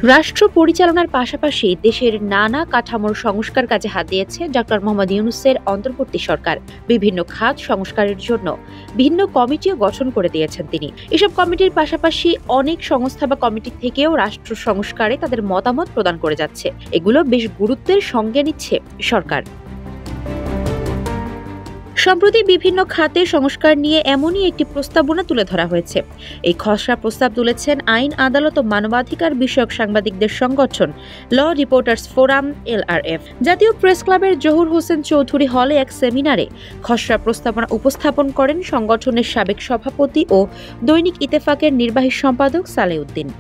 রাষ্ট্র পরিচালনার পাশাপাশি দেশের নানা কাঠামোর সংস্কার কাজে হাত দিয়েছে ডক্টর মোহাম্মদ ইউনূসের অন্তর্বর্তী সরকার। বিভিন্ন খাত সংস্কারের জন্য ভিন্ন কমিটিও গঠন করে দিয়েছেন তিনি। এসব কমিটির পাশাপাশি অনেক সংস্থা বা কমিটি থেকেও রাষ্ট্র সংস্কারে তাদের মতামত প্রদান করে যাচ্ছে। এগুলো বেশ গুরুত্বের সঙ্গে নিচ্ছে সরকার। সম্প্রতি বিভিন্ন খাতে সংস্কার নিয়ে এমনই একটি প্রস্তাবনা তুলে ধরা হয়েছে। এই খসড়া প্রস্তাব তুলেছেন আইন, আদালত ও মানবাধিকার বিষয়ক সাংবাদিকদের সংগঠন ল রিপোর্টার্স ফোরাম LRF। জাতীয় প্রেস ক্লাবের জহুর হোসেন চৌধুরী হলে এক সেমিনারে খসড়া প্রস্তাবনা উপস্থাপন করেন সংগঠনের সাবেক সভাপতি ও দৈনিক ইত্তেফাকের নির্বাহী সম্পাদক সালেউদ্দিন।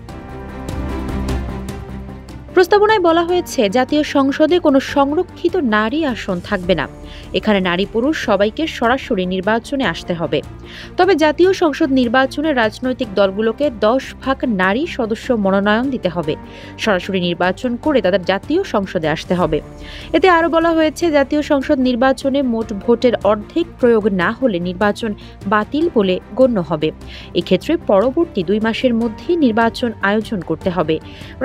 প্রস্তাবনায় বলা হয়েছে, জাতীয় সংসদে কোনো সংরক্ষিত নারী আসন থাকবে না। এখানে নারী পুরুষ সবাইকে সরাসরি নির্বাচনে আসতে হবে। তবে জাতীয় সংসদ নির্বাচনে রাজনৈতিক দলগুলোকে 10 ভাগ নারী সদস্য মনোনয়ন দিতে হবে। সরাসরি নির্বাচন করে তাদের জাতীয় সংসদে আসতে হবে। এতে আরও বলা হয়েছে, জাতীয় সংসদ নির্বাচনে মোট ভোটের অর্ধেক প্রয়োগ না হলে নির্বাচন বাতিল বলে গণ্য হবে। এক্ষেত্রে পরবর্তী 2 মাসের মধ্যে নির্বাচন আয়োজন করতে হবে।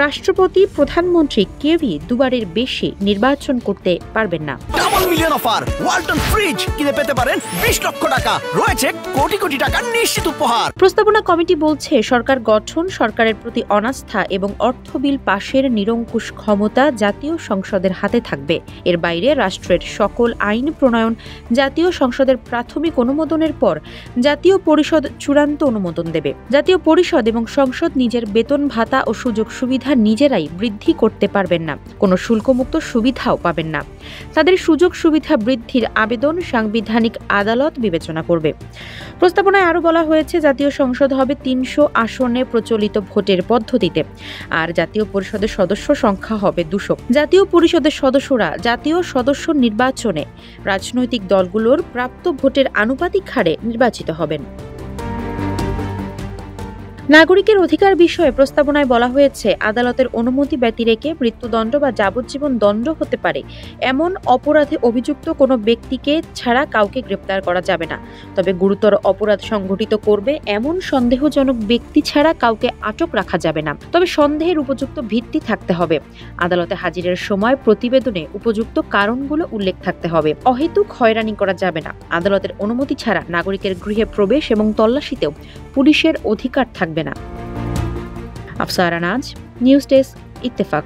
রাষ্ট্রপতি, প্রধানমন্ত্রী কেউই দুবারের বেশি নির্বাচন করতে পারবেন না। Double million offer Walton fridge কিনে পেতে পারেন 20 লক্ষ টাকা, রয়েছে কোটি কোটি টাকার নিশ্চিত উপহার। প্রস্তাবনা কমিটি বলছে, সরকার গঠন, সরকারের প্রতি অনাস্থা এবং অর্থ বিল পাশের নিরঙ্কুশ ক্ষমতা জাতীয় সংসদের হাতে থাকবে। এর বাইরে রাষ্ট্রের সকল আইন প্রণয়ন জাতীয় সংসদের প্রাথমিক অনুমোদনের পর জাতীয় পরিষদ চূড়ান্ত অনুমোদন দেবে। জাতীয় পরিষদ এবং সংসদ নিজের বেতন ভাতা ও সুযোগ সুবিধা নিজেরাই বৃদ্ধি করতে পারবেন না। কোনো শুল্কমুক্ত সুবিধাও পাবেন না। তাদের সুযোগ সুবিধা বৃদ্ধির আবেদন সাংবিধানিক আদালত বিবেচনা করবে। প্রস্তাবনায় আরও বলা হয়েছে, জাতীয় সংসদ হবে 300 আসনে প্রচলিত ভোটের পদ্ধতিতে, আর জাতীয় পরিষদের সদস্য সংখ্যা হবে 200। জাতীয় পরিষদের সদস্যরা জাতীয় সদস্য নির্বাচনে রাজনৈতিক দলগুলোর প্রাপ্ত ভোটের আনুপাতিক হারে নির্বাচিত হবেন। নাগরিকের অধিকার বিষয়ে প্রস্তাবনায় বলা হয়েছে, আদালতের অনুমতি ব্যতিরেকে মৃত্যুদণ্ড বা যাবজ্জীবন দণ্ড হতে পারে এমন অপরাধে অভিযুক্ত কোনো ব্যক্তিকে ছাড়া কাউকে গ্রেপ্তার করা যাবে না। তবে গুরুতর অপরাধ সংঘটিত করবে এমন সন্দেহজনক ব্যক্তি ছাড়া কাউকে আটক রাখা যাবে না। তবে সন্দেহের উপযুক্ত ভিত্তি থাকতে হবে। আদালতে হাজিরের সময় প্রতিবেদনে উপযুক্ত কারণগুলো উল্লেখ থাকতে হবে। অহেতুক হয়রানি করা যাবে না। আদালতের অনুমতি ছাড়া নাগরিকের গৃহে প্রবেশ এবং তল্লাশিতেও পুলিশের অধিকার থাকবে না। আফসারা নাজ, নিউজ ডেস্ক, ইত্তেফাক।